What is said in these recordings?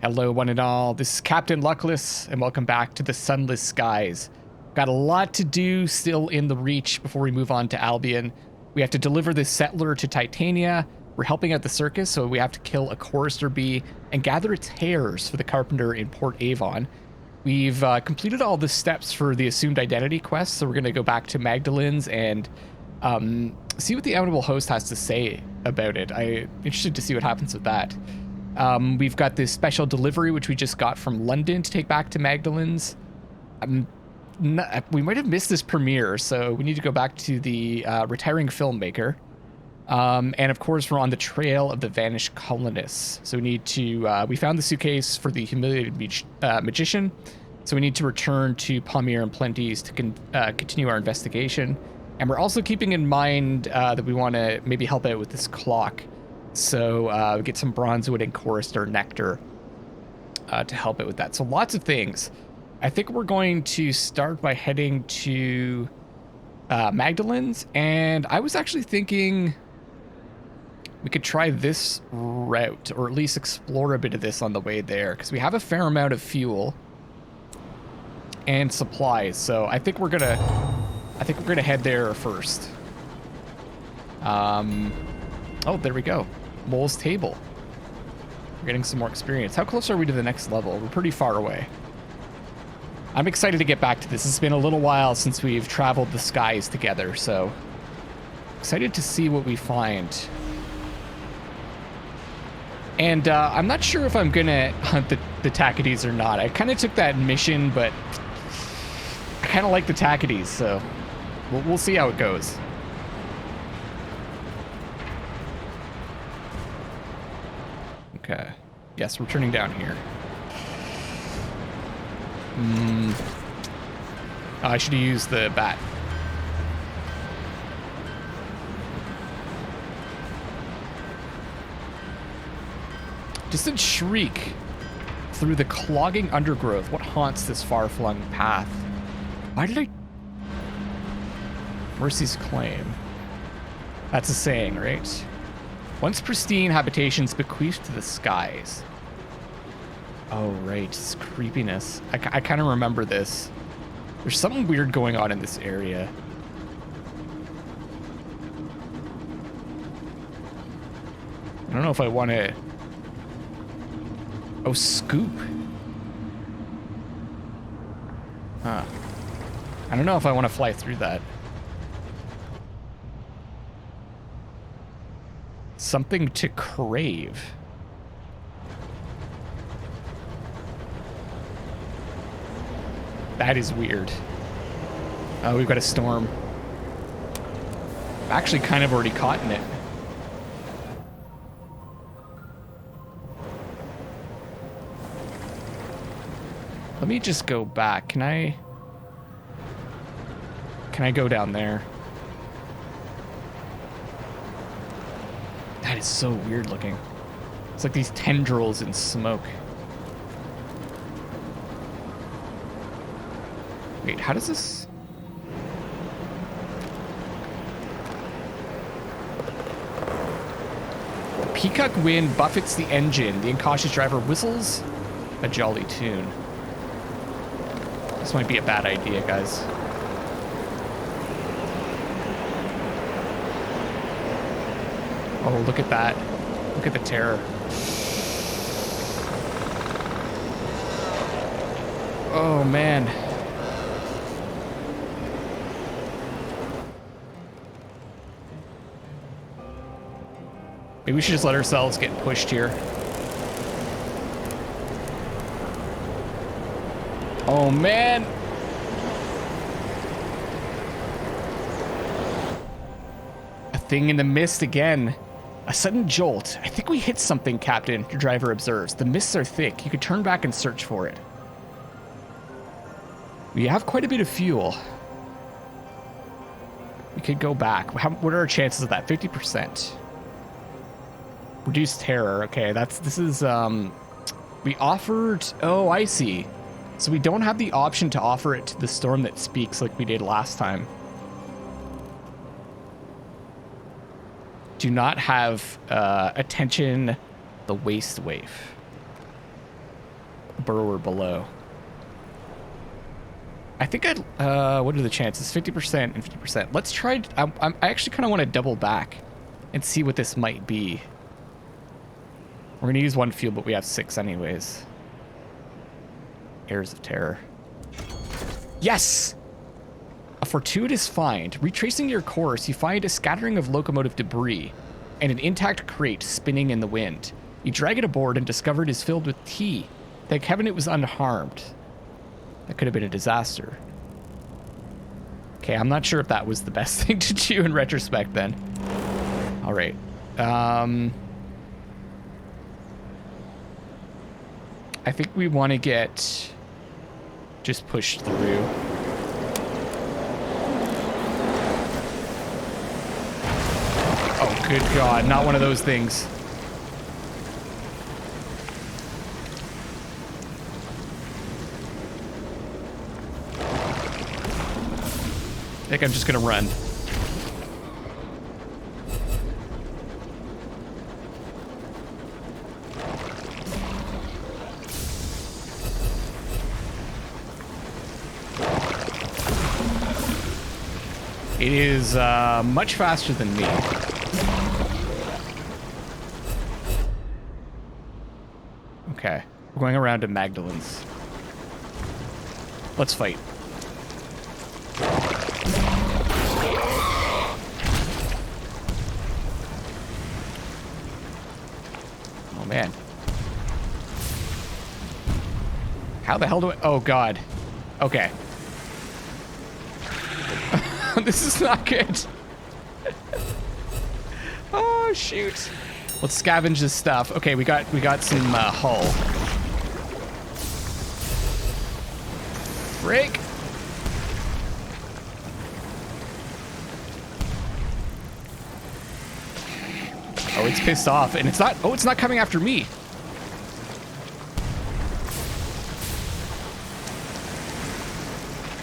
Hello, one and all. This is Captain Luckless, and welcome back to the Sunless Skies. Got a lot to do still in the Reach before we move on to Albion. We have to deliver this settler to Titania. We're helping out the circus, so we have to kill a chorister bee and gather its hairs for the carpenter in Port Avon. We've completed all the steps for the assumed identity quest, so we're going to go back to Magdalene's and see what the Amenable Host has to say about it. I'm interested to see what happens with that. We've got this special delivery, which we just got from London to take back to Magdalene's. We might have missed this premiere, so we need to go back to the retiring filmmaker. And of course, we're on the trail of the vanished colonists. So we need to, we found the suitcase for the humiliated magician. So we need to return to Palmyre and Plenty's to continue our investigation. And we're also keeping in mind that we want to maybe help out with this clock. So get some bronzewood and chorister nectar to help it with that. So lots of things. I think we're going to start by heading to Magdalene's. And I was actually thinking we could try this route, or at least explore a bit of this on the way there, because we have a fair amount of fuel and supplies. So I think we're gonna head there first. Oh, there we go. Mole's Table. We're getting some more experience. How close are we to the next level? We're pretty far away. I'm excited to get back to this. It's been a little while since we've traveled the skies together, so excited to see what we find. And I'm not sure if I'm gonna hunt the Tachydes or not. I kind of took that mission, but I kind of like the Tachydes, so we'll see how it goes. Okay. Yes, we're turning down here. I should have used the bat. Distant shriek through the clogging undergrowth. What haunts this far-flung path? Why did I... Mercy's claim. That's a saying, right? Once pristine habitations bequeathed to the skies. Oh, right. It's creepiness. I kind of remember this. There's something weird going on in this area. I don't know if I want to... Oh, scoop. Huh. I don't know if I want to fly through that. Something to crave. That is weird. Oh, we've got a storm. I'm actually kind of already caught in it. Let me just go back. Can I go down there? That is so weird looking. It's like these tendrils in smoke. Wait, how does this... Peacock wind buffets the engine. The incautious driver whistles a jolly tune. This might be a bad idea, guys. Oh, look at that. Look at the terror. Oh, man. Maybe we should just let ourselves get pushed here. Oh, man. A thing in the mist again. A sudden jolt. I think we hit something, Captain, your driver observes. The mists are thick. You could turn back and search for it. We have quite a bit of fuel. We could go back. What are our chances of that? 50%. Reduced terror. Okay, this is, we offered, oh, I see. So we don't have the option to offer it to the storm that speaks like we did last time. Do not have attention the waste waif. burrower below. I think I'd, what are the chances? 50% and 50%. Let's try, I actually kind of want to double back and see what this might be. We're going to use 1 fuel, but we have 6 anyways. Heirs of Terror. Yes! A fortuitous find. Retracing your course, you find a scattering of locomotive debris and an intact crate spinning in the wind. You drag it aboard and discover it is filled with tea. Thank heaven it was unharmed. That could have been a disaster. Okay, I'm not sure if that was the best thing to do in retrospect then. All right. I think we want to get just pushed through. Oh, good God, not one of those things. I think I'm just gonna run. It is much faster than me. Okay, we're going around to Magdalene's. Let's fight. Oh man. How the hell do I... Oh God. Okay. This is not good. Oh shoot. Let's scavenge this stuff. Okay, we got some hull. Frick. Oh, it's pissed off, and it's not. Oh, it's not coming after me.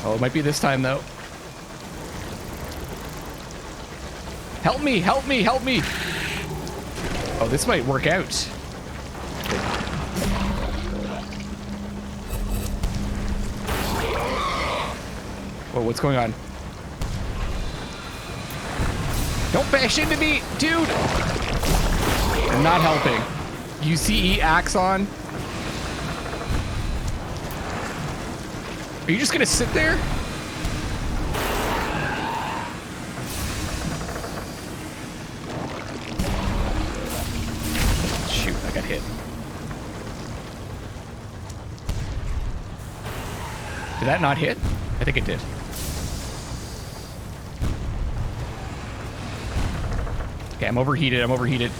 Oh, it might be this time though. Help me, help me, help me. Oh, this might work out. Whoa, what's going on? Don't bash into me, dude. You're not helping. UCE axe on. Are you just gonna sit there? Got hit. Did that not hit? I think it did. Okay, I'm overheated. I'm overheated.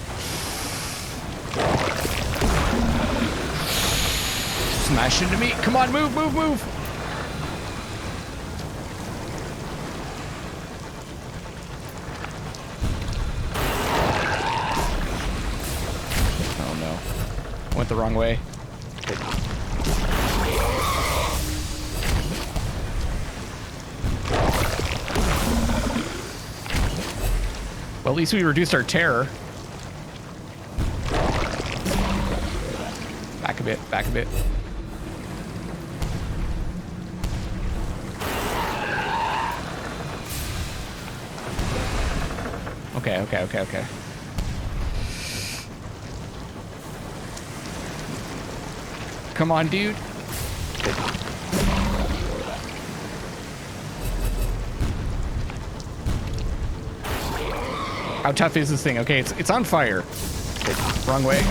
Smash into me. Come on, move, move, move. Went the wrong way. Well, at least we reduced our terror. Back a bit, back a bit. Okay, okay, okay, okay. Come on, dude. How tough is this thing? Okay, it's on fire. Wrong way.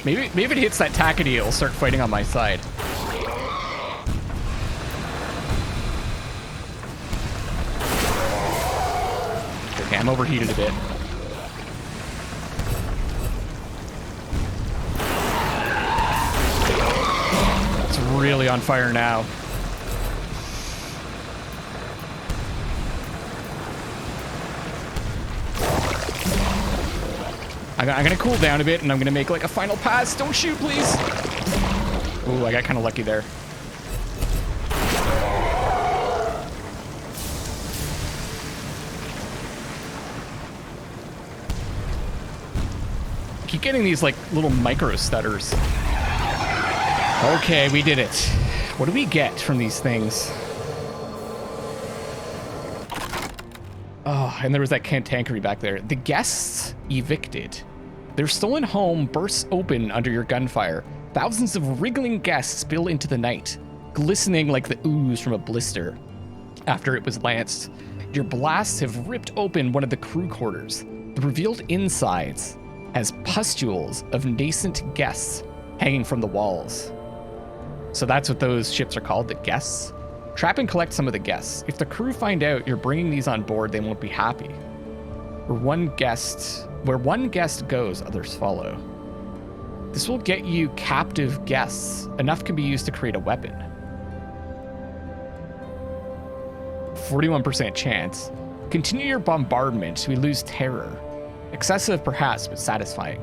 Maybe if it hits that tackety, it'll start fighting on my side. Okay, I'm overheated a bit. Really on fire now. I'm gonna cool down a bit and I'm gonna make like a final pass. Don't shoot, please. Ooh, I got kind of lucky there. Keep getting these like little micro stutters. Okay, we did it. What do we get from these things? Oh, and there was that cantankery back there. The guests evicted. Their stolen home bursts open under your gunfire. Thousands of wriggling guests spill into the night, glistening like the ooze from a blister after it was lanced. Your blasts have ripped open one of the crew quarters. The revealed insides has pustules of nascent guests hanging from the walls. So that's what those ships are called, the guests. Trap and collect some of the guests. If the crew find out you're bringing these on board, they won't be happy. Where one guest goes, others follow. This will get you captive guests. Enough can be used to create a weapon. 41% chance. Continue your bombardment. We lose terror. Excessive, perhaps, but satisfying.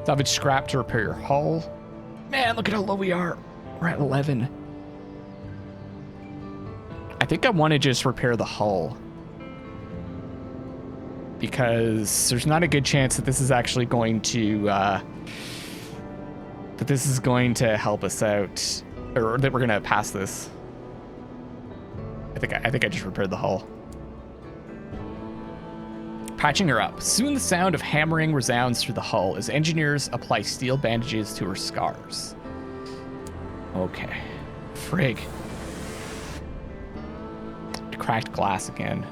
Salvage scrap to repair your hull. Man, look at how low we are. We're at 11. I think I want to just repair the hull, because there's not a good chance that this is actually going to help us out, or that we're gonna pass this. I think I just repaired the hull. Patching her up. Soon the sound of hammering resounds through the hull as engineers apply steel bandages to her scars. Okay. Frig. Cracked glass again.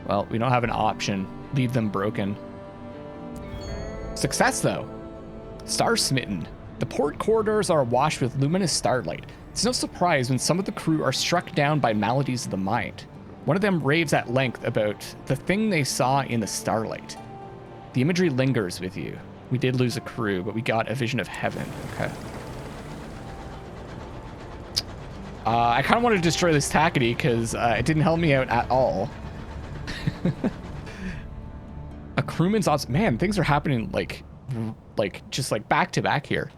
Well, we don't have an option. Leave them broken. Success, though. Star smitten. The port corridors are awash with luminous starlight. It's no surprise when some of the crew are struck down by maladies of the mind. One of them raves at length about the thing they saw in the starlight. The imagery lingers with you. We did lose a crew, but we got a vision of heaven. Okay. I kind of want to destroy this tackety because it didn't help me out at all. A crewman's man, things are happening like just like back to back here.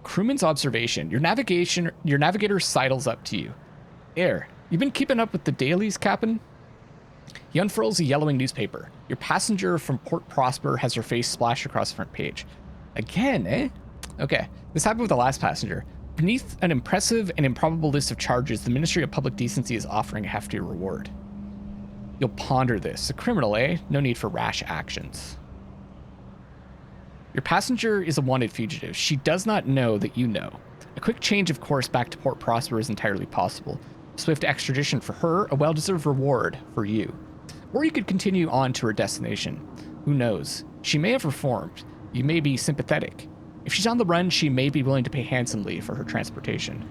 Crewman's observation. Your navigator sidles up to you. Air, you've been keeping up with the dailies, Captain? He unfurls a yellowing newspaper. Your passenger from Port Prosper has her face splashed across the front page. Again, eh? Okay, this happened with the last passenger. Beneath an impressive and improbable list of charges, the Ministry of Public Decency is offering a hefty reward. You'll ponder this. A criminal, eh? No need for rash actions. Your passenger is a wanted fugitive. She does not know that you know. A quick change of course back to Port Prosper is entirely possible. Swift extradition for her, a well-deserved reward for you. Or you could continue on to her destination. Who knows? She may have reformed. You may be sympathetic. If she's on the run, she may be willing to pay handsomely for her transportation.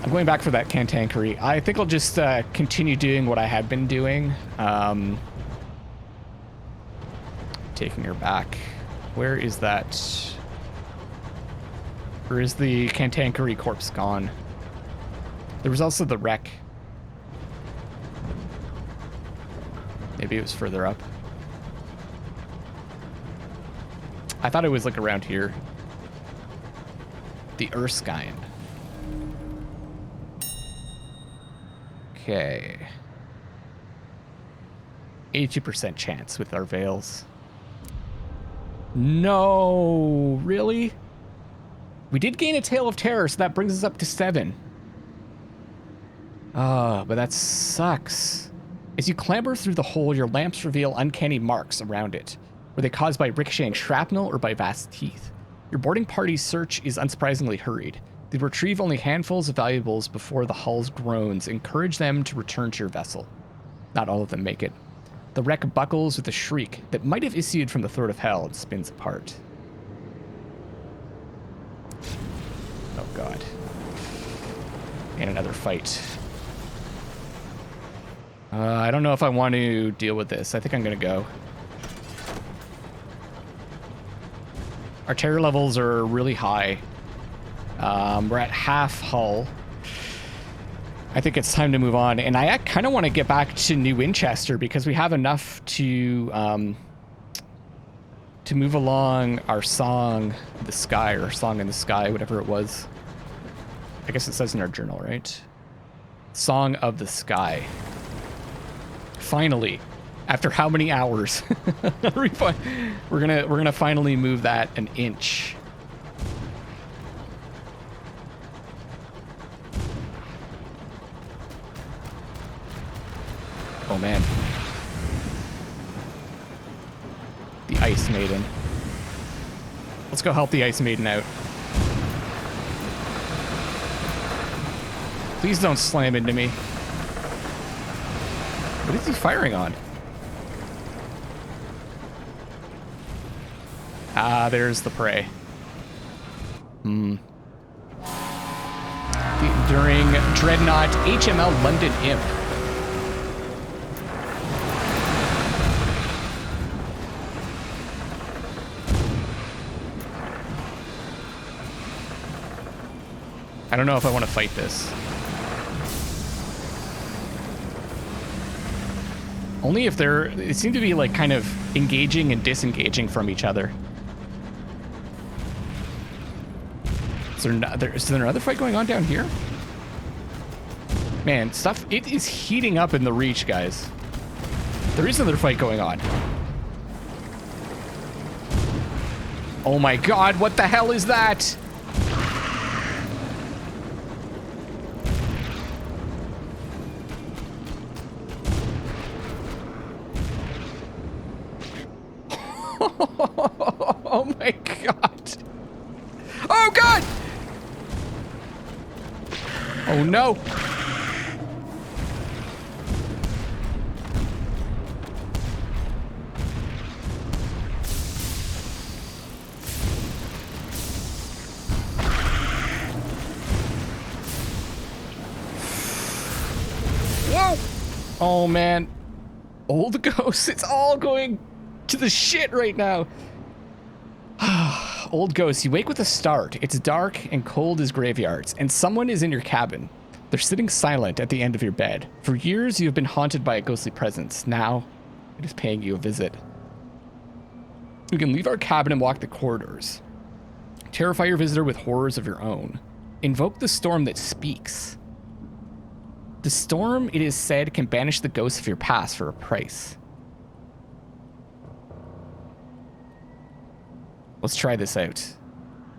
I'm going back for that cantankery. I think I'll just continue doing what I had been doing. Taking her back. Where is that? Where is the cantankery corpse gone? There was also the wreck. Maybe it was further up. I thought it was like around here. The Erskine. Okay. 82% chance with our veils. No, really? We did gain a Tale of Terror, so that brings us up to 7. But that sucks. As you clamber through the hole, your lamps reveal uncanny marks around it. Were they caused by ricocheting shrapnel or by vast teeth? Your boarding party's search is unsurprisingly hurried. They retrieve only handfuls of valuables before the hull's groans encourage them to return to your vessel. Not all of them make it. The wreck buckles with a shriek that might have issued from the throat of hell and spins apart. Oh god. And another fight. I don't know if I want to deal with this. I think I'm gonna go. Our terror levels are really high. We're at half hull. I think it's time to move on. And I kind of want to get back to New Winchester because we have enough to move along our song, the sky, or song in the sky, whatever it was. I guess it says in our journal, right? Song of the Sky. Finally, After how many hours? We're gonna finally move that an inch. Oh man. The Ice Maiden. Let's go help the Ice Maiden out. Please don't slam into me. What is he firing on? Ah, there's the prey. The enduring Dreadnought HML London Imp. I don't know if I want to fight this. Only if they're... It seemed to be like kind of engaging and disengaging from each other. Is there another fight going on down here? Man, stuff... It is heating up in the Reach, guys. There is another fight going on. Oh my god, what the hell is that? Oh my god. Oh god! Oh no. Whoa! Oh man. Old Ghost, it's all going to the shit right now. Old Ghost, you wake with a start. It's dark and cold as graveyards, and someone is in your cabin. They're sitting silent at the end of your bed. For years, you have been haunted by a ghostly presence. Now, it is paying you a visit. You can leave our cabin and walk the corridors. Terrify your visitor with horrors of your own. Invoke the storm that speaks. The storm, it is said, can banish the ghosts of your past for a price. Let's try this out.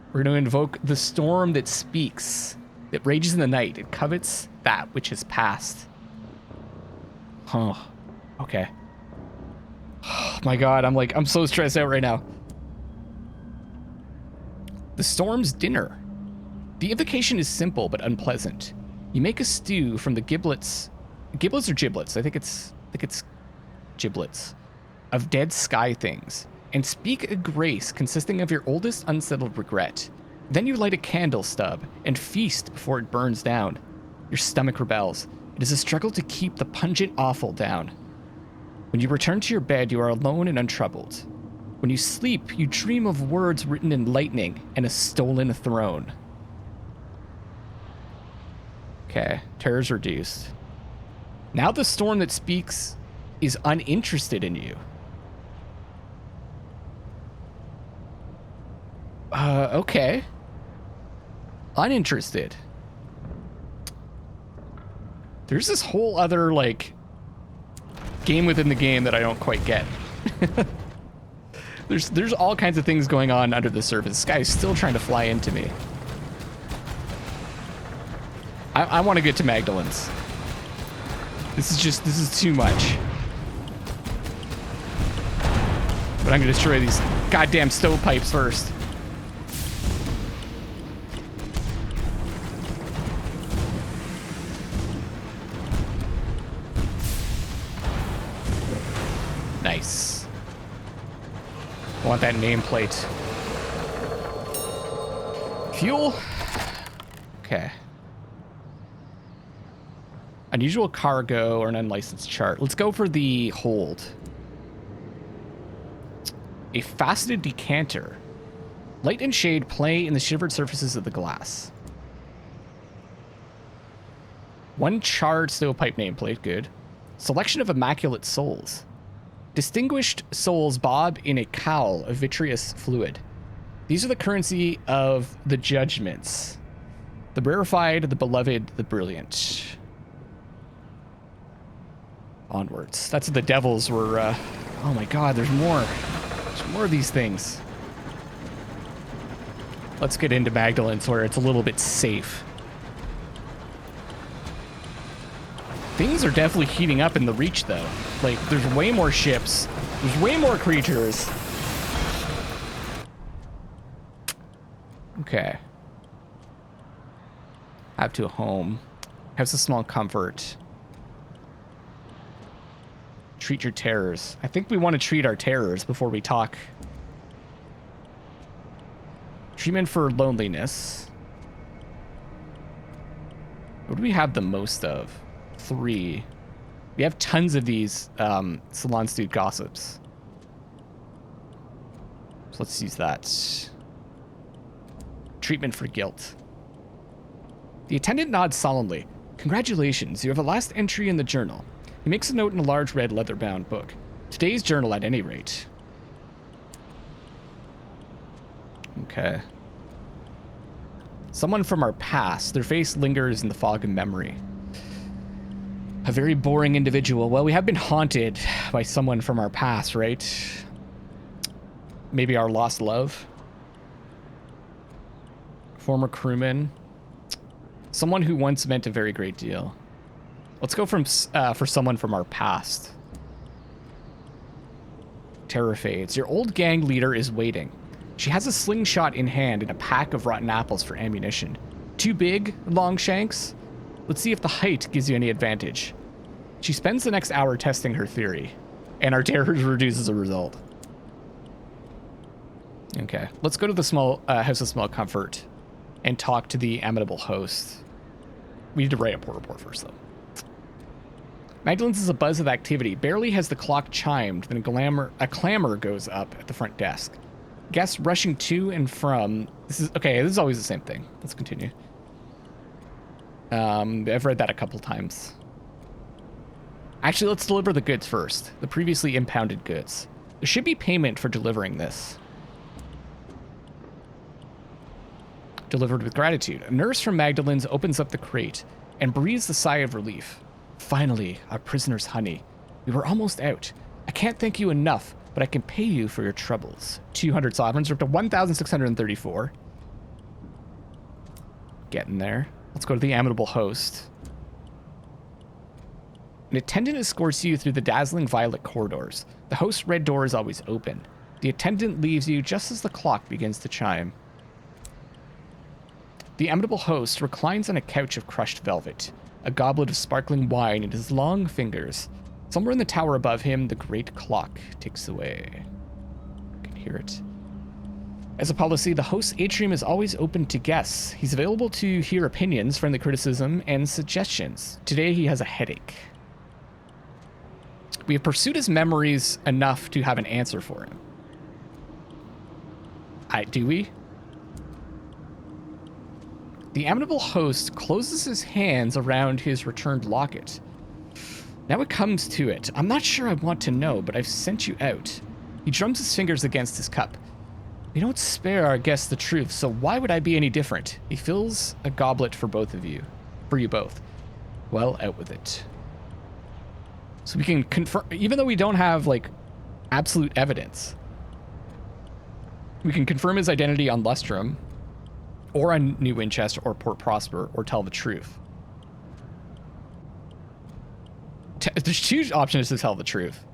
We're going to invoke the storm that speaks. It rages in the night. It covets that which is past. Huh. Okay. Oh my god, I'm so stressed out right now. The storm's dinner. The invocation is simple but unpleasant. You make a stew from the giblets. Giblets or giblets? I think it's giblets. Of dead sky things. And speak a grace consisting of your oldest unsettled regret. Then you light a candle stub and feast before it burns down. Your stomach rebels. It is a struggle to keep the pungent offal down. When you return to your bed, you are alone and untroubled. When you sleep, you dream of words written in lightning and a stolen throne. Okay, terror's reduced. Now the storm that speaks is uninterested in you. Okay. Uninterested. There's this whole other, like, game within the game that I don't quite get. There's all kinds of things going on under the surface. This guy's still trying to fly into me. I want to get to Magdalene's. This is too much. But I'm gonna destroy these goddamn stovepipes first. Nice. I want that nameplate. Fuel? Okay. Unusual cargo or an unlicensed chart. Let's go for the hold. A faceted decanter. Light and shade play in the shivered surfaces of the glass. One charred stovepipe nameplate, good. Selection of immaculate souls. Distinguished souls bob in a cowl of vitreous fluid. These are the currency of the judgments. The rarefied, the beloved, the brilliant. Onwards. That's what the devils were, oh my god, there's more. There's more of these things. Let's get into Magdalene so where it's a little bit safe. Things are definitely heating up in the Reach, though. Like, there's way more ships. There's way more creatures. Okay. Have to a home. House of small comfort. Treat your terrors. I think we want to treat our terrors before we talk. Treatment for loneliness. What do we have the most of? 3. We have tons of these Salon Stewed Gossips. So let's use that. Treatment for guilt. The attendant nods solemnly. Congratulations, you have a last entry in the journal. He makes a note in a large red leather-bound book. Today's journal at any rate. Okay. Someone from our past. Their face lingers in the fog of memory. A very boring individual. Well, we have been haunted by someone from our past, right? Maybe our lost love? Former crewman. Someone who once meant a very great deal. Let's go for someone from our past. Terror fades. Your old gang leader is waiting. She has a slingshot in hand and a pack of rotten apples for ammunition. Too big, Longshanks? Let's see if the height gives you any advantage. She spends the next hour testing her theory, and our terrors reduce as a result. Okay, let's go to the small House of Small Comfort and talk to the Amenable Host. We need to write a report first, though. Magdalene's is a buzz of activity. Barely has the clock chimed, then a clamor goes up at the front desk. Guests rushing to and from. This is always the same thing. Let's continue. I've read that a couple times. Actually, let's deliver the goods first. The previously impounded goods. There should be payment for delivering this. Delivered with gratitude. A nurse from Magdalene's opens up the crate and breathes a sigh of relief. Finally, our prisoner's honey. We were almost out. I can't thank you enough, but I can pay you for your troubles. 200 sovereigns are up to 1,634. Getting there. Let's go to the Amenable Host. An attendant escorts you through the dazzling violet corridors. The host's red door is always open. The attendant leaves you just as the clock begins to chime. The Amenable Host reclines on a couch of crushed velvet, a goblet of sparkling wine in his long fingers. Somewhere in the tower above him, the great clock ticks away. You can hear it. As a policy, the host's atrium is always open to guests. He's available to hear opinions, friendly criticism, and suggestions. Today, he has a headache. We have pursued his memories enough to have an answer for him. Do we? The Amenable Host closes his hands around his returned locket. Now it comes to it. I'm not sure I want to know, but I've sent you out. He drums his fingers against his cup. We don't spare our guests the truth, so why would I be any different? He fills a goblet for both of you. For you both. Well, out with it. So we can confirm, even though we don't have, like, absolute evidence, we can confirm his identity on Lustrum, or on New Winchester, or Port Prosper, or tell the truth. There's two options to tell the truth.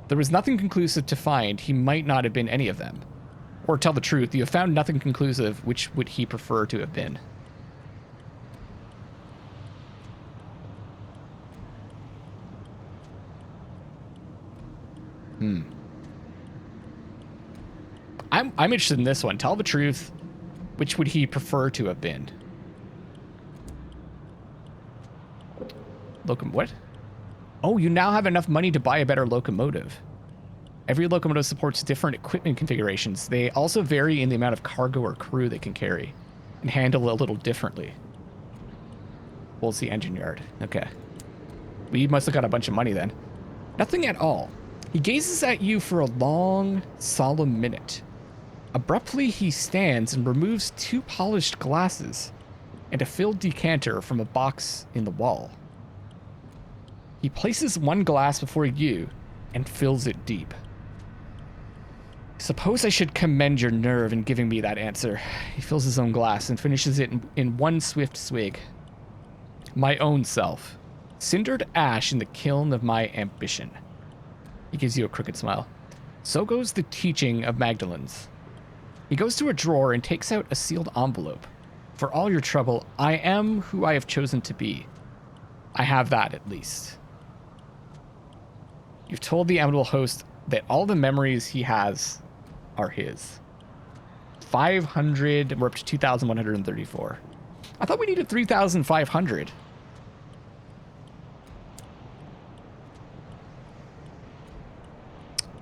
There was nothing conclusive to find. He might not have been any of them. Or tell the truth. You have found nothing conclusive. Which would he prefer to have been? I'm interested in this one. Tell the truth. Which would he prefer to have been? What? Oh, you now have enough money to buy a better locomotive. Every locomotive supports different equipment configurations. They also vary in the amount of cargo or crew they can carry and handle a little differently. We'll see engine yard. Okay. We must have got a bunch of money then. Nothing at all. He gazes at you for a long, solemn minute. Abruptly, he stands and removes 2 polished glasses and a filled decanter from a box in the wall. He places one glass before you and fills it deep. Suppose I should commend your nerve in giving me that answer. He fills his own glass and finishes it in one swift swig. My own self. Cindered ash in the kiln of my ambition. He gives you a crooked smile. So goes the teaching of Magdalene's. He goes to a drawer and takes out a sealed envelope. For all your trouble, I am who I have chosen to be. I have that, at least. You've told the Amenable Host that all the memories he has are his. 500, we're up to 2,134. I thought we needed 3,500.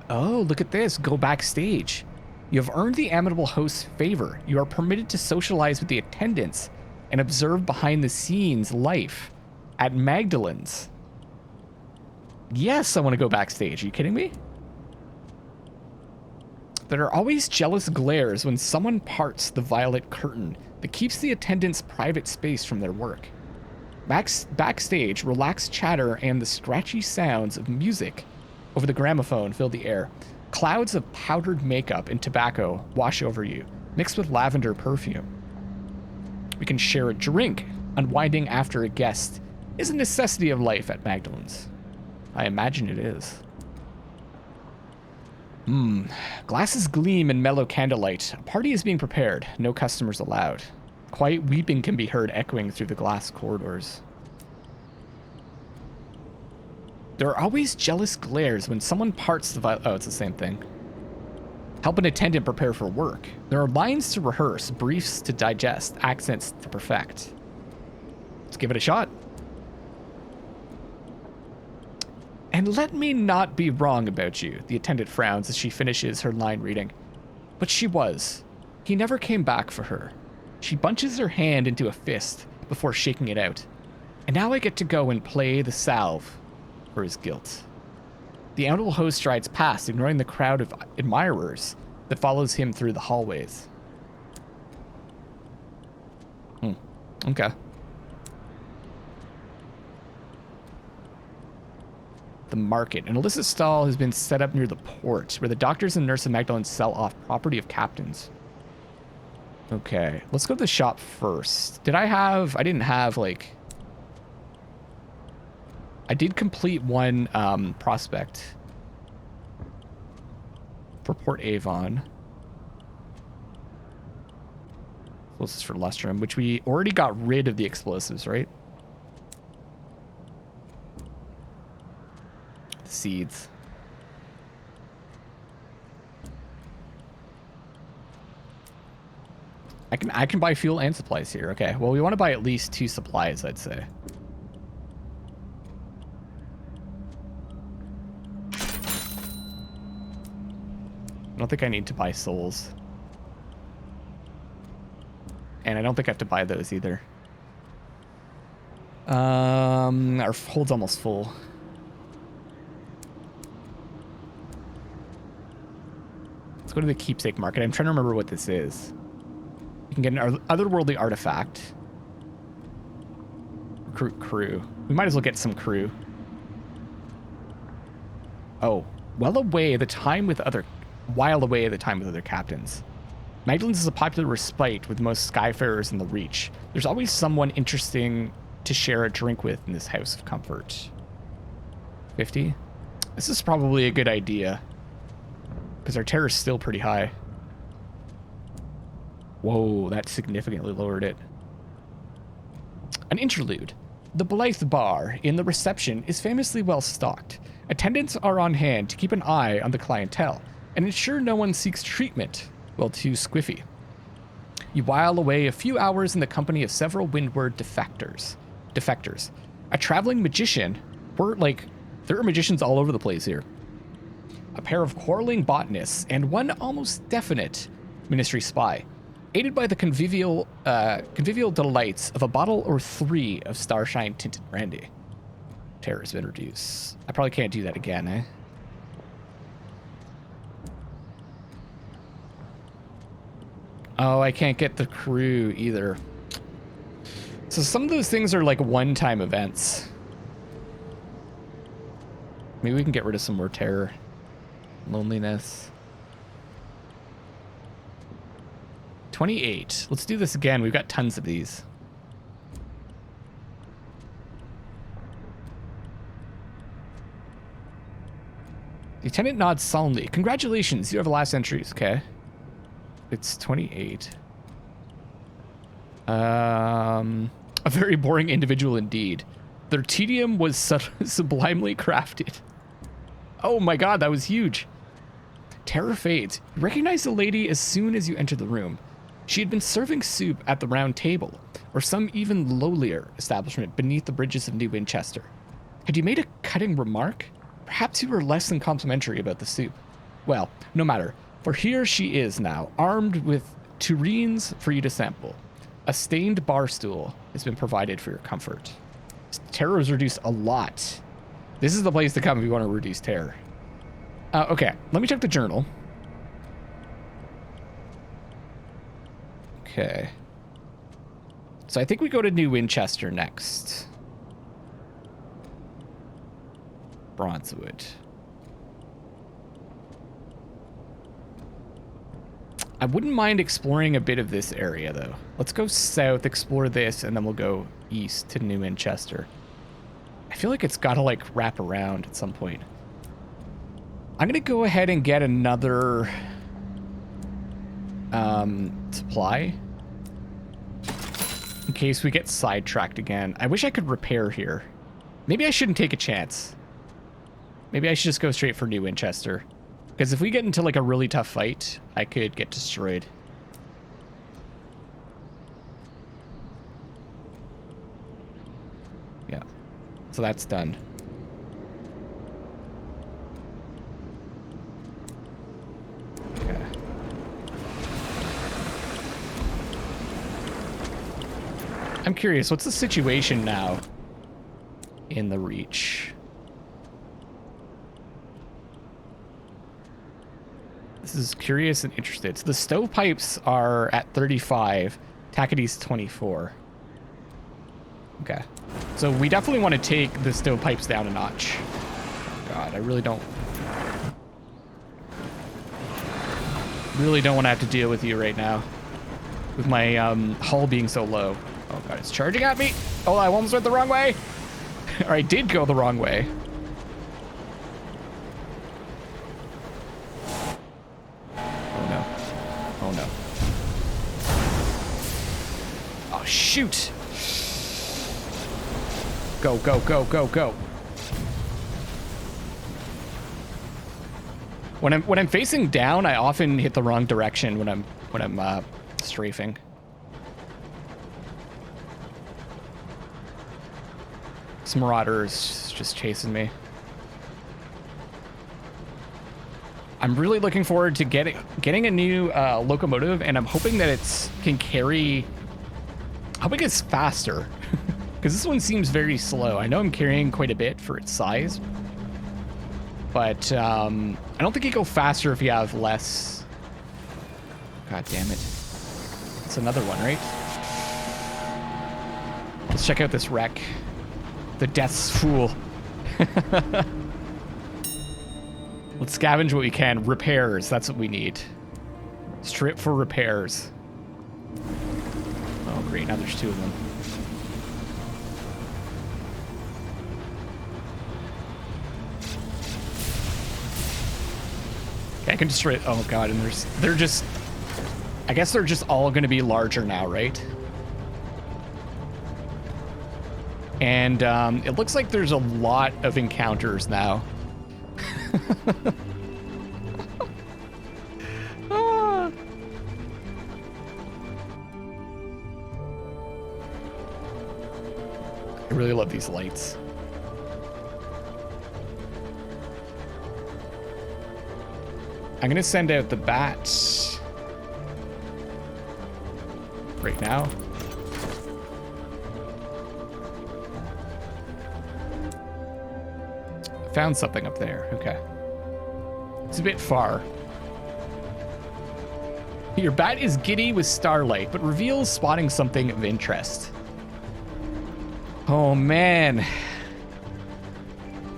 Oh, look at this. Go backstage. You have earned the Amenable Host's favor. You are permitted to socialize with the attendants and observe behind the scenes life at Magdalene's. Yes, I want to go backstage. Are you kidding me? There are always jealous glares when someone parts the violet curtain that keeps the attendants' private space from their work. Backstage, relaxed chatter and the scratchy sounds of music over the gramophone fill the air. Clouds of powdered makeup and tobacco wash over you, mixed with lavender perfume. We can share a drink. Unwinding after a guest is a necessity of life at Magdalene's. I imagine it is. Glasses gleam in mellow candlelight. A party is being prepared. No customers allowed. Quiet weeping can be heard echoing through the glass corridors. There are always jealous glares when someone parts the oh, it's the same thing. Help an attendant prepare for work. There are lines to rehearse, briefs to digest, accents to perfect. Let's give it a shot. And let me not be wrong about you, the attendant frowns as she finishes her line reading. But she was. He never came back for her. She bunches her hand into a fist before shaking it out. And now I get to go and play the salve for his guilt. The Amenable Host strides past, ignoring the crowd of admirers that follows him through the hallways. Okay. The market. An illicit stall has been set up near the port, where the doctors and nurse of Magdalene sell off property of captains. Okay, let's go to the shop first. I didn't have, like... I did complete one prospect for Port Avon. So this is for Lustrum, which we already got rid of the explosives, right? Seeds. I can buy fuel and supplies here. Okay. Well, we want to buy at least 2 supplies, I'd say. I don't think I need to buy souls. And I don't think I have to buy those either. Our hold's almost full. Let's go to the keepsake market. I'm trying to remember what this is. You can get an otherworldly artifact. Recruit crew. We might as well get some crew. Oh, while away the time with other captains. Magdalene's is a popular respite with most skyfarers in the Reach. There's always someone interesting to share a drink with in this house of comfort. 50? This is probably a good idea, because our terror is still pretty high. Whoa, that significantly lowered it. An interlude. The Blythe Bar in the reception is famously well stocked. Attendants are on hand to keep an eye on the clientele and ensure no one seeks treatment while too squiffy. You while away a few hours in the company of several windward defectors. A traveling magician. There are magicians all over the place here. A pair of quarreling botanists, and one almost definite ministry spy, aided by the convivial delights of a bottle or 3 of Starshine tinted brandy. Terrorist introduce. I probably can't do that again, eh? Oh, I can't get the crew either. So some of those things are like one-time events. Maybe we can get rid of some more terror. Loneliness. 28. Let's do this again. We've got tons of these. Lieutenant nods solemnly. Congratulations, you have the last entries. Okay. It's 28. A very boring individual indeed. Their tedium was sublimely crafted. Oh my god, that was huge. Terror fades. You recognize the lady as soon as you enter the room. She had been serving soup at the Round Table, or some even lowlier establishment beneath the bridges of New Winchester. Had you made a cutting remark? Perhaps you were less than complimentary about the soup. Well, no matter, for here she is now, armed with tureens for you to sample. A stained bar stool has been provided for your comfort. Terror is reduced a lot. This is the place to come if you want to reduce terror. Okay, let me check the journal. Okay. So I think we go to New Winchester next. Bronzewood. I wouldn't mind exploring a bit of this area, though. Let's go south, explore this, and then we'll go east to New Winchester. I feel like it's got to, like, wrap around at some point. I'm going to go ahead and get another supply in case we get sidetracked again. I wish I could repair here. Maybe I shouldn't take a chance. Maybe I should just go straight for New Winchester. Because if we get into like a really tough fight, I could get destroyed. Yeah. So that's done. Okay. I'm curious, what's the situation now in the Reach? This is curious and interested. So the stovepipes are at 35, Tackity's 24. Okay. So we definitely want to take the stovepipes down a notch. God, I really don't want to have to deal with you right now. With my hull being so low. Oh god, it's charging at me. Oh, I almost went the wrong way. Or I did go the wrong way. Oh no. Oh no. Oh shoot. Go, go, go, go, go. When I'm facing down, I often hit the wrong direction when I'm strafing. This marauder is just chasing me. I'm really looking forward to getting a new locomotive, and I'm hoping that can carry. I'm hoping it's faster, because this one seems very slow. I know I'm carrying quite a bit for its size, but I don't think you go faster if you have less. God damn it! It's another one, right? Let's check out this wreck. The Death's Fool. Let's scavenge what we can. Repairs, that's what we need. Strip for repairs. Oh great, now there's two of them. Okay, I can destroy it. Oh god, and they're just, I guess they're just all gonna be larger now, right? And it looks like there's a lot of encounters now. Ah. I really love these lights. I'm gonna send out the bats right now. Found something up there. Okay. It's a bit far. Your bat is giddy with starlight, but reveals spotting something of interest. Oh, man.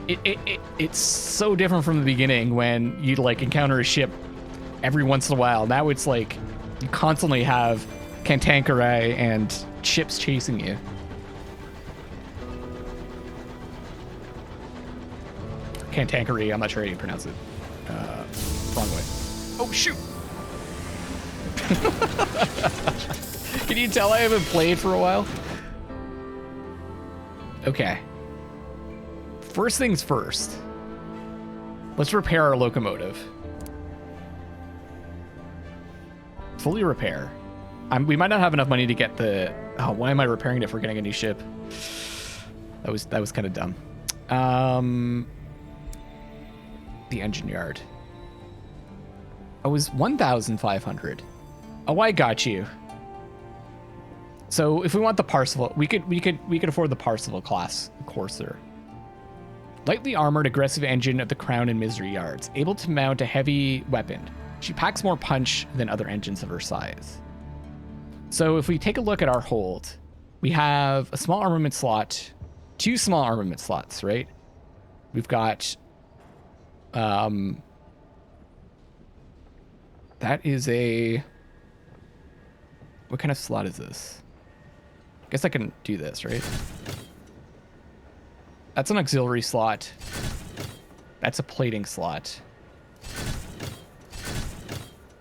It's so different from the beginning when you like encounter a ship every once in a while. Now it's like you constantly have cantankerite and ships chasing you. Cantankerite, I'm not sure how you pronounce it. Wrong way. Oh, shoot! Can you tell I haven't played for a while? Okay. First things first. Let's repair our locomotive. Fully repair. We might not have enough money to get the... Oh, why am I repairing it if we're getting a new ship? That was kind of dumb. The engine yard. Oh, it was 1,500. Oh, I got you. So if we want the Parsifal, we could afford the Parsifal class courser. Lightly armored, aggressive engine of the Crown and Misery yards, able to mount a heavy weapon. She packs more punch than other engines of her size. So if we take a look at our hold, we have a small armament slot, 2 small armament slots, right? We've got, that is a, what kind of slot is this? I guess I can do this, right? That's an auxiliary slot. That's a plating slot.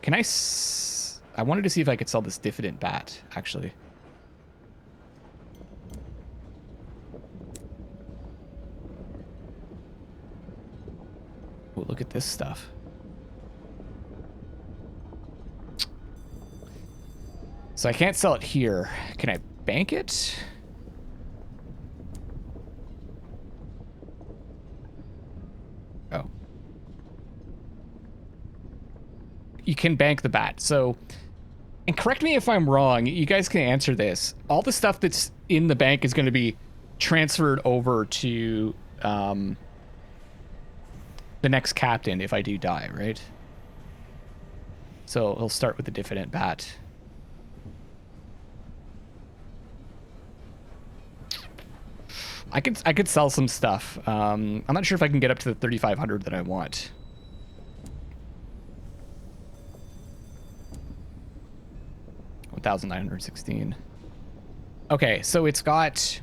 Can I wanted to see if I could sell this diffident bat, actually. Oh, look at this stuff. So I can't sell it here. Can I bank it? Oh. You can bank the bat. So, and correct me if I'm wrong, you guys can answer this. All the stuff that's in the bank is going to be transferred over to the next captain if I do die, right? So he'll start with the diffident bat. I could sell some stuff. I'm not sure if I can get up to the 3,500 that I want. $1,916. Okay, so it's got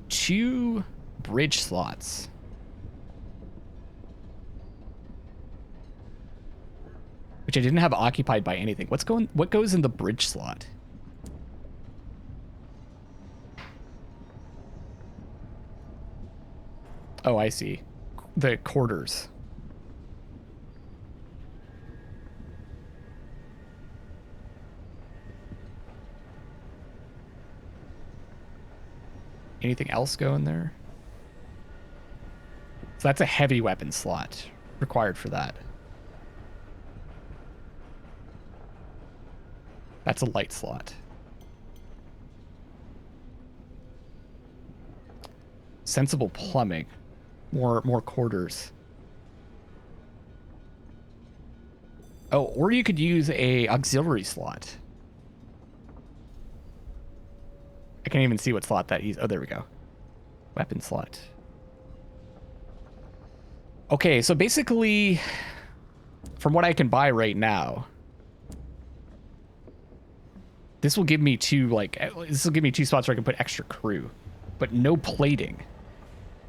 2 bridge slots. Which I didn't have occupied by anything. What goes in the bridge slot? Oh, I see. The quarters. Anything else go in there? So that's a heavy weapon slot required for that. That's a light slot. Sensible plumbing. More quarters. Oh, or you could use a auxiliary slot. I can't even see what slot that is. Oh, there we go. Weapon slot. Okay, so basically, from what I can buy right now, this will give me 2 spots where I can put extra crew, but no plating.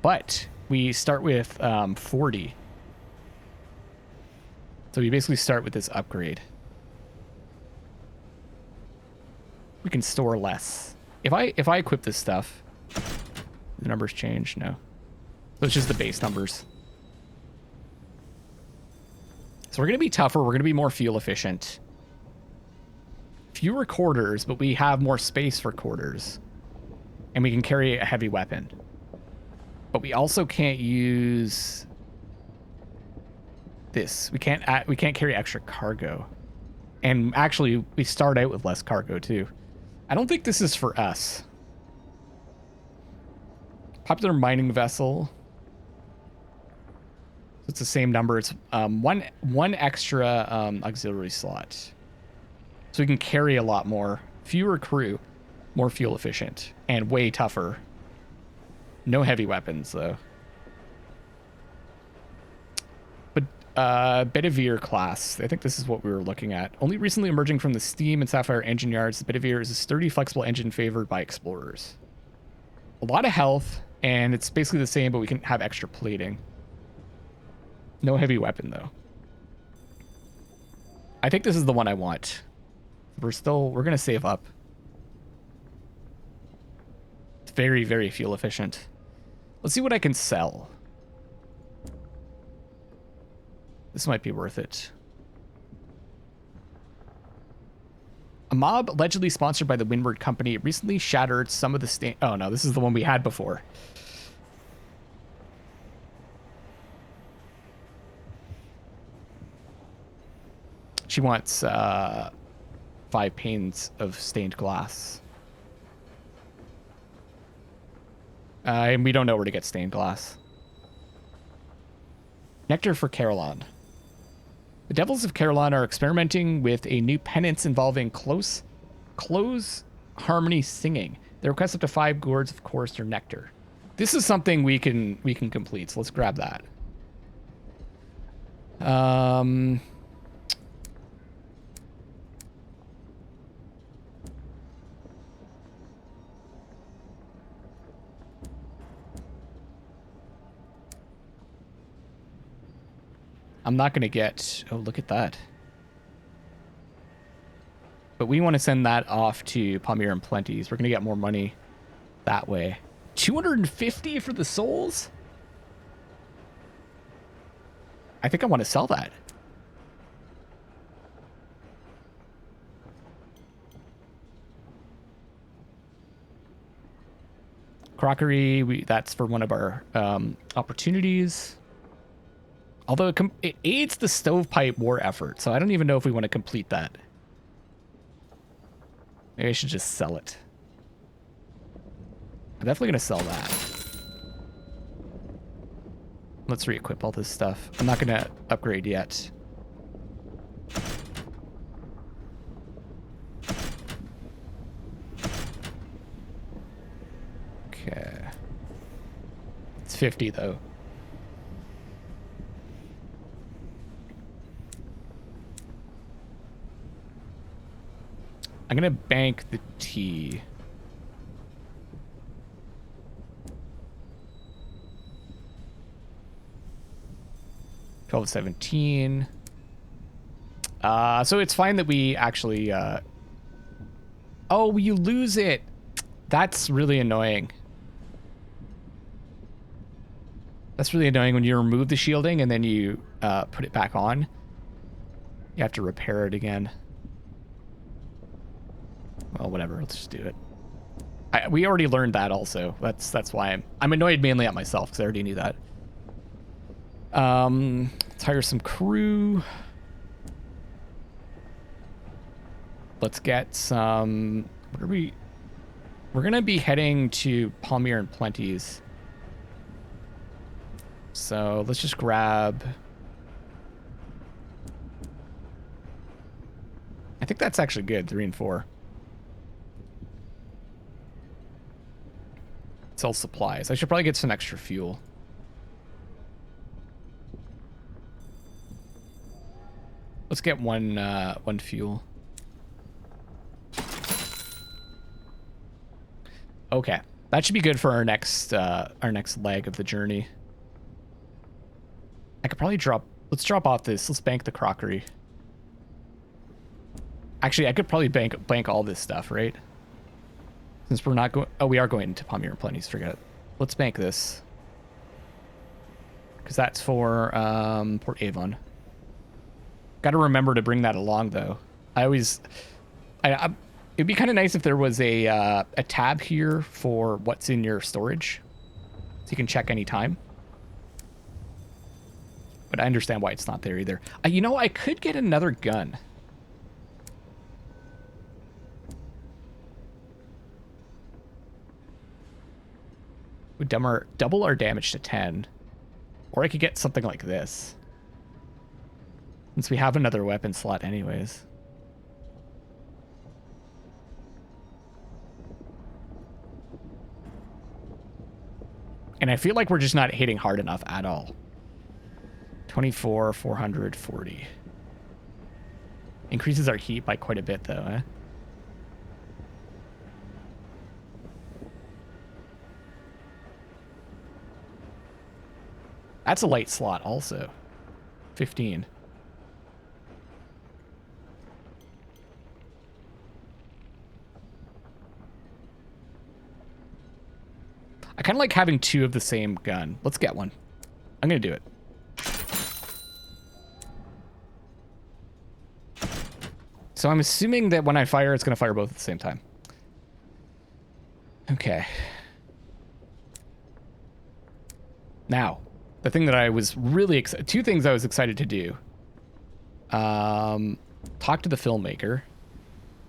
But we start with 40. So we basically start with this upgrade. We can store less. If I equip this stuff, the numbers change? No. So it's just the base numbers. So we're going to be tougher. We're going to be more fuel efficient. Fewer quarters, but we have more space for quarters. And we can carry a heavy weapon. But we also can't use this. We can't carry extra cargo. And actually, we start out with less cargo too. I don't think this is for us. Popular mining vessel. It's the same number. It's one extra auxiliary slot. So we can carry a lot more. Fewer crew, more fuel efficient, and way tougher. No heavy weapons, though. But Bedivere class. I think this is what we were looking at. Only recently emerging from the Steam and Sapphire engine yards, the Bedivere is a sturdy, flexible engine favored by explorers. A lot of health, and it's basically the same, but we can have extra plating. No heavy weapon, though. I think this is the one I want. We're going to save up. It's very, very fuel efficient. Let's see what I can sell. This might be worth it. A mob allegedly sponsored by the Windward Company recently shattered some of the Oh no, this is the one we had before. She wants 5 panes of stained glass. And we don't know where to get stained glass. Nectar for Caroline. The Devils of Caroline are experimenting with a new penance involving close harmony singing. They request up to 5 gourds of course or nectar. This is something we can complete, so let's grab that. I'm not going to get... Oh, look at that. But we want to send that off to Palmyra and Plenty's. We're going to get more money that way. 250 for the souls? I think I want to sell that. Crockery, that's for one of our opportunities. Although it aids the stovepipe war effort, so I don't even know if we want to complete that. Maybe I should just sell it. I'm definitely going to sell that. Let's re-equip all this stuff. I'm not going to upgrade yet. Okay. It's 50 though. I'm going to bank the tea. $12.17. So it's fine that we actually... Oh, you lose it. That's really annoying. That's really annoying when you remove the shielding and then you put it back on. You have to repair it again. Well, whatever. Let's just do it. We already learned that also. That's why I'm annoyed mainly at myself because I already knew that. Let's hire some crew. Let's get some... What are we... We're going to be heading to Palmyra and Plenty's. So let's just grab... I think that's actually good, 3 and 4. Sell supplies. I should probably get some extra fuel. Let's get one fuel. Okay, that should be good for our next leg of the journey. I could probably let's drop off this. Let's bank the crockery. Actually, I could probably bank all this stuff, right? Since we're not going... Oh, we are going to Palmyra and Plenty's. Forget it. Let's bank this. Because that's for Port Avon. Got to remember to bring that along, though. It'd be kind of nice if there was a tab here for what's in your storage. So you can check any time. But I understand why it's not there either. You know, I could get another gun. Would double our damage to 10. Or I could get something like this. Since we have another weapon slot anyways. And I feel like we're just not hitting hard enough at all. 24, 440. Increases our heat by quite a bit, though, eh? That's a light slot, also. 15. I kind of like having 2 of the same gun. Let's get one. I'm going to do it. So I'm assuming that when I fire, it's going to fire both at the same time. Okay. Now, the thing that I was really excited... 2 things I was excited to do. Talk to the filmmaker.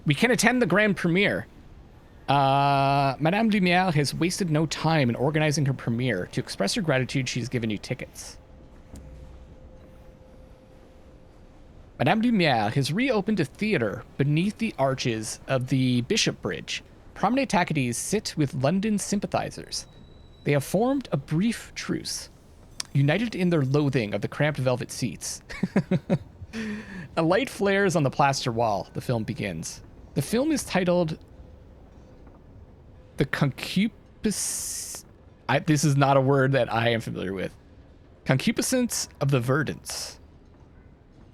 We can attend the grand premiere. Madame Lumière has wasted no time in organizing her premiere. To express her gratitude, she's given you tickets. Madame Lumière has reopened a theater beneath the arches of the Bishop Bridge. Promenade Tacadies sit with London sympathizers. They have formed a brief truce, united in their loathing of the cramped velvet seats. A light flares on the plaster wall. The film begins. The film is titled The Concupiscence... This is not a word that I am familiar with. Concupiscence of the Verdants.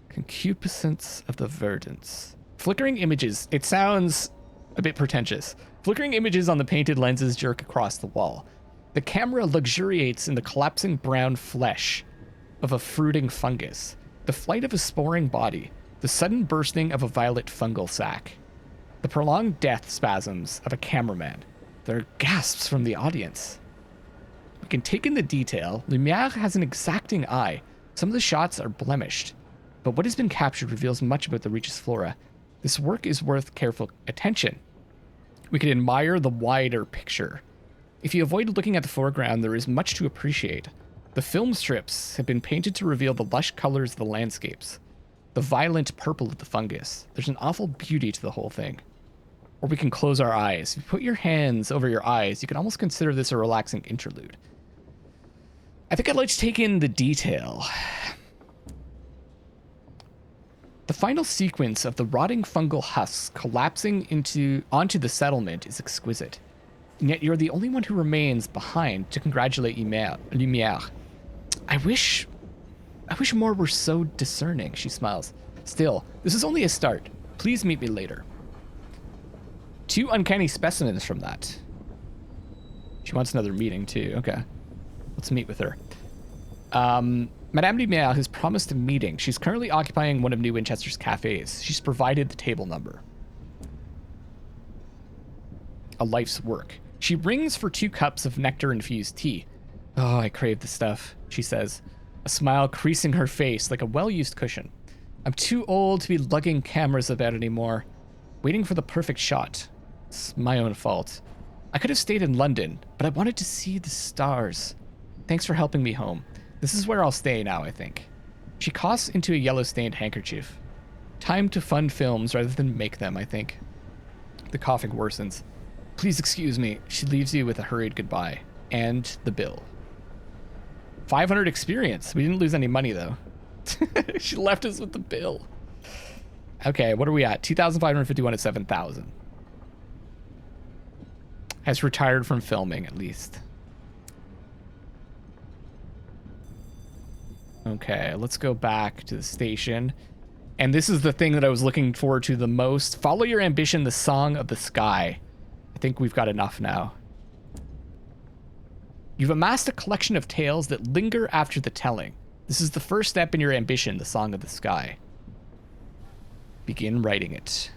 Concupiscence of the Verdants. Flickering images. It sounds a bit pretentious. Flickering images on the painted lenses jerk across the wall. The camera luxuriates in the collapsing brown flesh of a fruiting fungus. The flight of a sporing body. The sudden bursting of a violet fungal sac. The prolonged death spasms of a cameraman. There are gasps from the audience. We can take in the detail. Lumière has an exacting eye. Some of the shots are blemished. But what has been captured reveals much about the Regis flora. This work is worth careful attention. We can admire the wider picture. If you avoid looking at the foreground, there is much to appreciate. The film strips have been painted to reveal the lush colors of the landscapes. The violent purple of the fungus. There's an awful beauty to the whole thing. Or we can close our eyes. If you put your hands over your eyes, you can almost consider this a relaxing interlude. I think I'd like to take in the detail. The final sequence of the rotting fungal husks collapsing onto the settlement is exquisite. And yet you're the only one who remains behind to congratulate Lumière. I wish more were so discerning, she smiles. Still, this is only a start. Please meet me later. 2 uncanny specimens from that. She wants another meeting too. Okay. Let's meet with her. Madame Lumière has promised a meeting. She's currently occupying one of New Winchester's cafes. She's provided the table number. A life's work. She rings for 2 cups of nectar-infused tea. Oh, I crave the stuff, she says, a smile creasing her face like a well-used cushion. I'm too old to be lugging cameras about anymore. Waiting for the perfect shot. It's my own fault. I could have stayed in London, but I wanted to see the stars. Thanks for helping me home. This is where I'll stay now, I think. She coughs into a yellow-stained handkerchief. Time to fund films rather than make them, I think. The coughing worsens. Please excuse me. She leaves you with a hurried goodbye. And the bill. 500 experience. We didn't lose any money, though. She left us with the bill. Okay, what are we at? 2,551 at 7,000. Has retired from filming, at least. Okay, let's go back to the station. And this is the thing that I was looking forward to the most. Follow your ambition, the song of the sky. I think we've got enough now. You've amassed a collection of tales that linger after the telling. This is the first step in your ambition, the song of the sky. Begin writing it.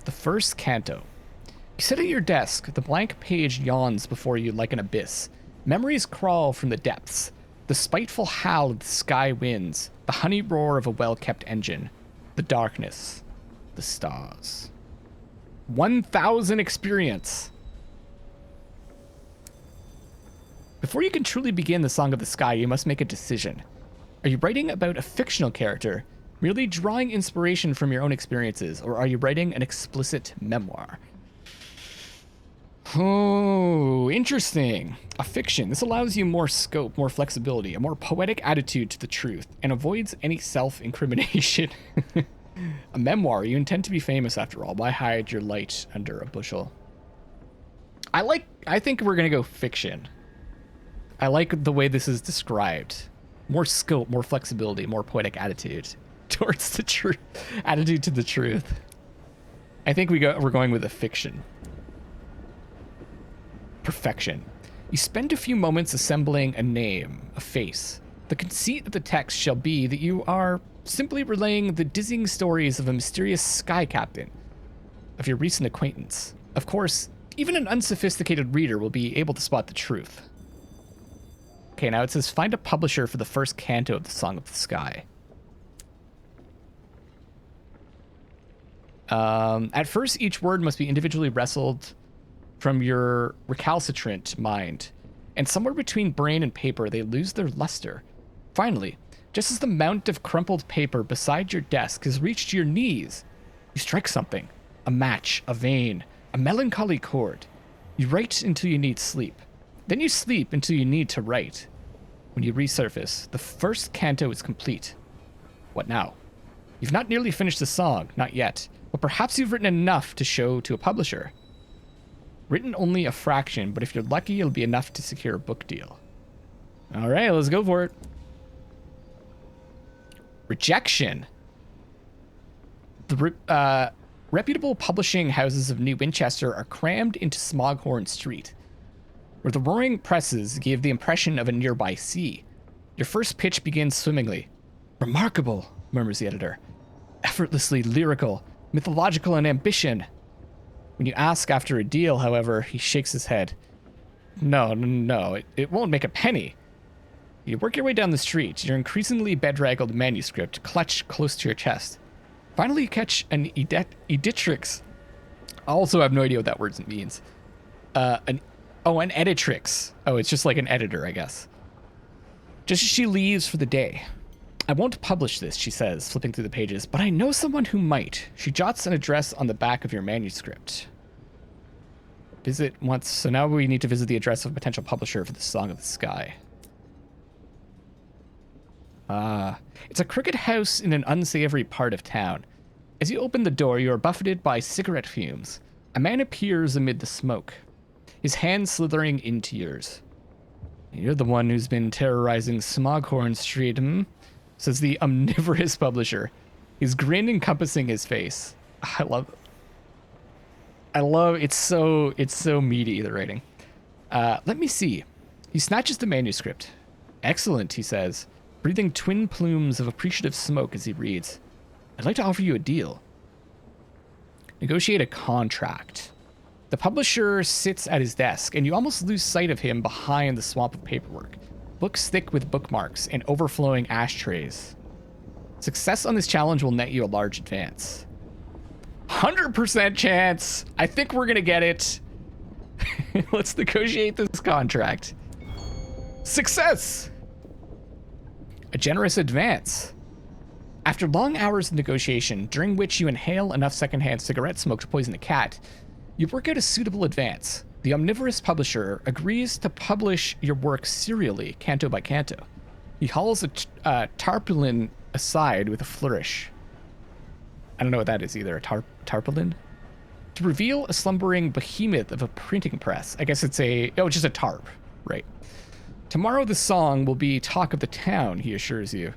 The first canto. You sit at your desk. The blank page yawns before you like an abyss. Memories crawl from the depths. The spiteful howl of the sky winds. The honey roar of a well-kept engine. The darkness. The stars. 1,000 experience. Before you can truly begin the Song of the Sky, you must make a decision. Are you writing about a fictional character, merely drawing inspiration from your own experiences, or are you writing an explicit memoir? Oh, interesting. A fiction. This allows you more scope, more flexibility, a more poetic attitude to the truth, and avoids any self-incrimination. A memoir. You intend to be famous after all. Why hide your light under a bushel? I think we're gonna go fiction. I like the way this is described. More scope, more flexibility, more poetic attitude towards the truth. Attitude to the truth. I think we're going with a fiction. Perfection. You spend a few moments assembling a name, a face. The conceit of the text shall be that you are simply relaying the dizzying stories of a mysterious sky captain of your recent acquaintance. Of course, even an unsophisticated reader will be able to spot the truth. Okay, now it says find a publisher for the first canto of the Song of the Sky. At first, each word must be individually wrestled from your recalcitrant mind, and somewhere between brain and paper, they lose their luster. Finally, just as the mount of crumpled paper beside your desk has reached your knees, you strike something. A match, a vein, a melancholy chord. You write until you need sleep. Then you sleep until you need to write. When you resurface, the first canto is complete. What now? You've not nearly finished the song, not yet, but perhaps you've written enough to show to a publisher. Written only a fraction, but if you're lucky, it'll be enough to secure a book deal. All right, let's go for it. Rejection. The reputable publishing houses of New Winchester are crammed into Smoghorn Street, where the roaring presses give the impression of a nearby sea. Your first pitch begins swimmingly. Remarkable, murmurs the editor. Effortlessly lyrical, mythological, and ambition. When you ask after a deal, however, he shakes his head. No, it won't make a penny. You work your way down the street, your increasingly bedraggled manuscript clutched close to your chest. Finally, you catch an editrix. I also have no idea what that word means. An editrix. Oh, it's just like an editor, I guess. Just as she leaves for the day. I won't publish this, she says, flipping through the pages, but I know someone who might. She jots an address on the back of your manuscript. Visit once. So now we need to visit the address of a potential publisher for the Song of the Sky. It's a crooked house in an unsavory part of town. As you open the door, you are buffeted by cigarette fumes. A man appears amid the smoke, his hand slithering into yours. You're the one who's been terrorizing Smoghorn Street, says the omnivorous publisher, his grin encompassing his face. I love it's so meaty, the writing. Let me see. He snatches the manuscript. Excellent, he says, breathing twin plumes of appreciative smoke as he reads. I'd like to offer you a deal. Negotiate a contract. The publisher sits at his desk, and you almost lose sight of him behind the swamp of paperwork. Books thick with bookmarks and overflowing ashtrays. Success on this challenge will net you a large advance. 100% chance. I think we're gonna get it. Let's negotiate this contract. Success! A generous advance. After long hours of negotiation, during which you inhale enough secondhand cigarette smoke to poison a cat, you work out a suitable advance. The omnivorous publisher agrees to publish your work serially, canto by canto. He hauls a tarpaulin aside with a flourish. I don't know what that is either. A tarpaulin? To reveal a slumbering behemoth of a printing press. I guess it's just a tarp, right? Tomorrow the song will be talk of the town, he assures you.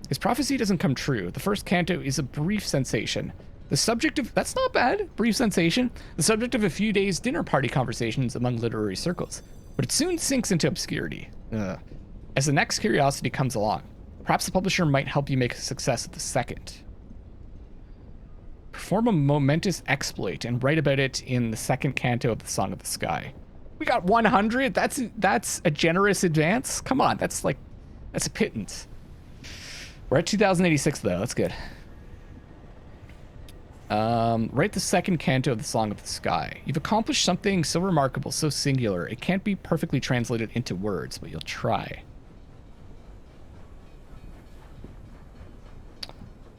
His prophecy doesn't come true. The first canto is a brief sensation. The subject of... That's not bad. Brief sensation. The subject of a few days' dinner party conversations among literary circles. But it soon sinks into obscurity. As the next curiosity comes along, perhaps the publisher might help you make a success of the second. Perform a momentous exploit and write about it in the second canto of the Song of the Sky. We got 100? That's a generous advance? Come on, that's a pittance. We're at 2086 though, that's good. Write the second canto of the Song of the Sky. You've accomplished something so remarkable, so singular, it can't be perfectly translated into words, but you'll try.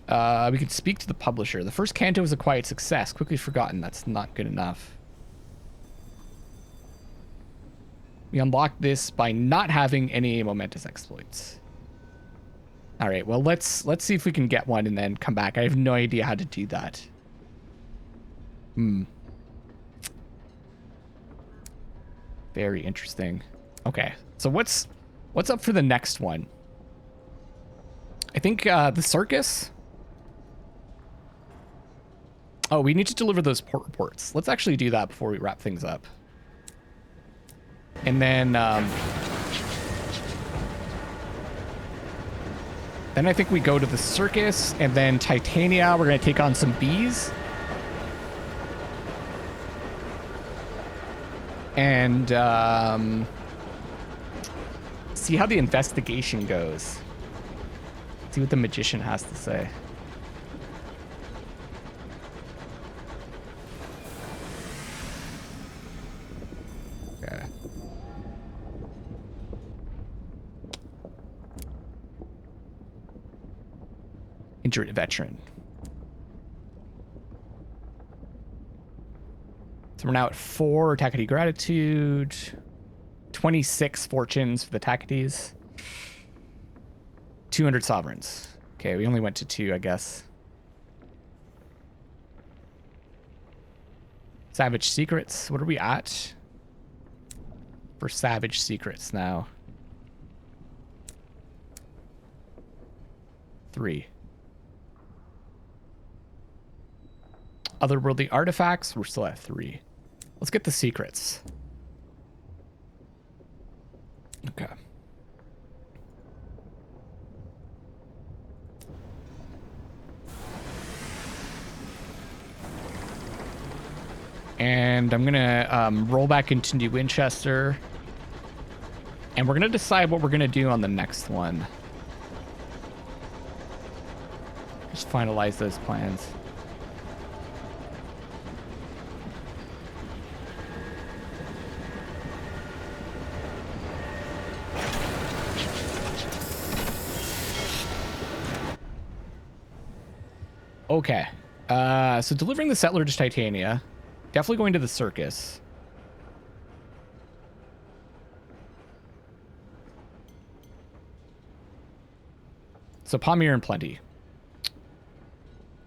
We could speak to the publisher. The first canto was a quiet success, quickly forgotten. That's not good enough. We unlock this by not having any momentous exploits. All right, well, let's see if we can get one and then come back. I have no idea how to do that. Very interesting. Okay, so what's up for the next one? I think the circus. Oh, we need to deliver those port reports. Let's actually do that before we wrap things up. And then I think we go to the circus, and then Titania, we're going to take on some bees. And see how the investigation goes. See what the magician has to say. Okay. Injured veteran. So we're now at 4 Takati gratitude, 26 fortunes for the Takatis, 200 sovereigns. Okay, we only went to 2, I guess. Savage secrets. What are we at for savage secrets now? 3. Otherworldly artifacts. We're still at 3. Let's get the secrets. Okay. And I'm gonna roll back into New Winchester, and we're gonna decide what we're gonna do on the next one. Just finalize those plans. Okay, so delivering the settler to Titania, definitely going to the circus. So Palmyra and Plenty.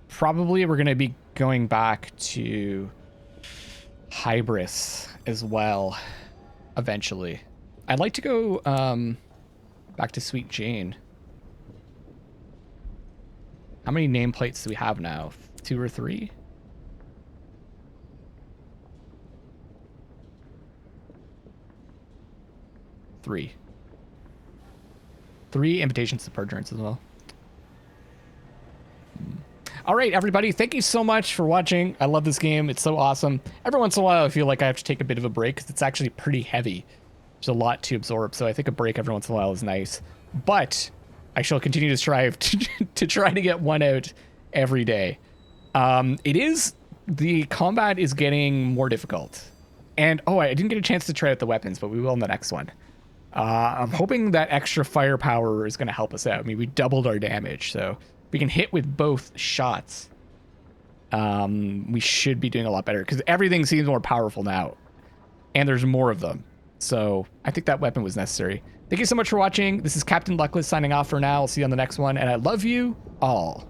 Probably we're going to be going back to Hybris as well, eventually. I'd like to go back to Sweet Jane. How many nameplates do we have now? 2 or 3? 3. 3 invitations to perjurance as well. All right, everybody. Thank you so much for watching. I love this game. It's so awesome. Every once in a while, I feel like I have to take a bit of a break because it's actually pretty heavy. There's a lot to absorb, so I think a break every once in a while is nice. But I shall continue to strive to try to get one out every day. The combat is getting more difficult. And, oh, I didn't get a chance to try out the weapons, but we will in the next one. I'm hoping that extra firepower is going to help us out. I mean, we doubled our damage, so we can hit with both shots. We should be doing a lot better because everything seems more powerful now. And there's more of them. So I think that weapon was necessary. Thank you so much for watching. This is Captain Luckless signing off for now. I'll see you on the next one. And I love you all.